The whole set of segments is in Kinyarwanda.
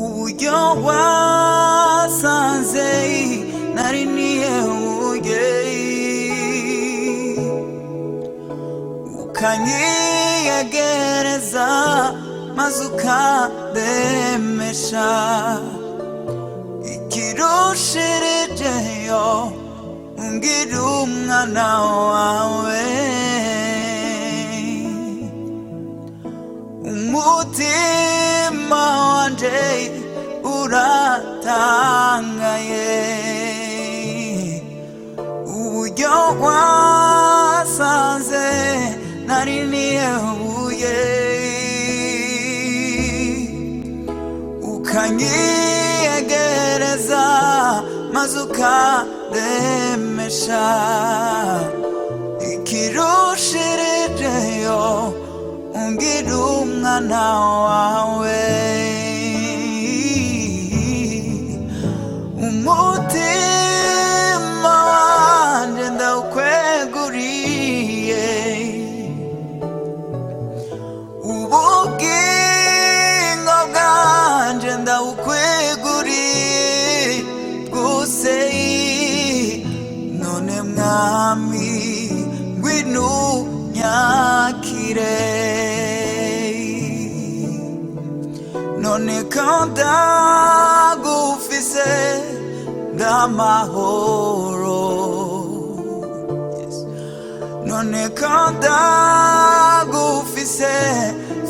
uburyo wasanze nari niyehuye ukanyiyegereza maze ukandemesha ikirushirijeyo ungira umwana wawe umutima wanje uratangaye uburyo wasanze nari niyehuye ukanyiyegereza maze ukandemesha ikirushirijeyo ungira umwana wawe umutima wanje ndawukweguriye ubugingo bwanje ndawukweguriye bwose none mwami ngwino unyakire none kandagufise ndamahoro none kandagufise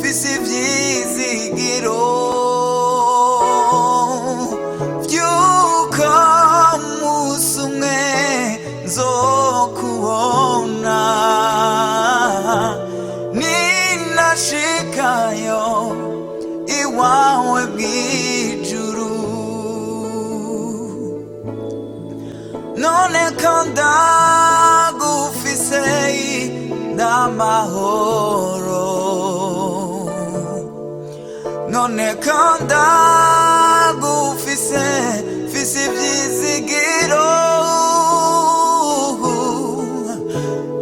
fise ivyizigiro vyuko umunsi umwe nzokubona ninashikayo iwawe bw'ijuru none kandagufise ndamahoro none kandagufise fise ivyizigiro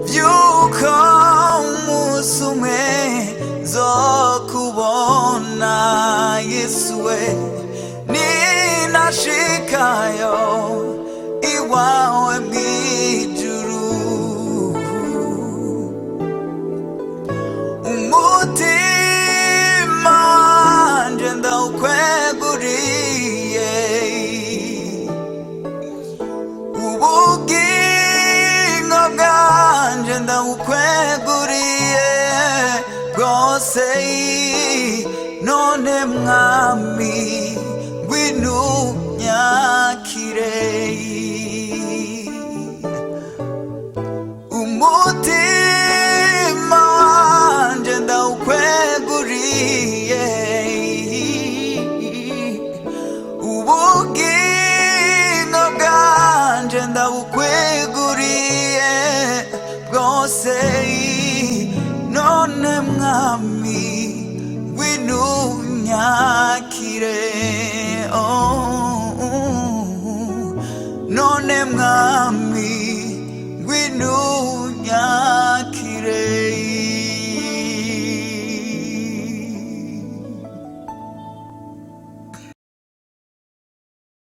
vyuko umunsi umwe nzokubona Yesuwe ninashikayo iwawe bw'ijuru umutima wanje ndawukweguriye ubugingo bwanje ndawukweguriye bwose none mwami ngwino unyakire umutima wanje ndawukweguriye ubugingo bwanje ndawukweguriye bwose none mwami ngwino unyakire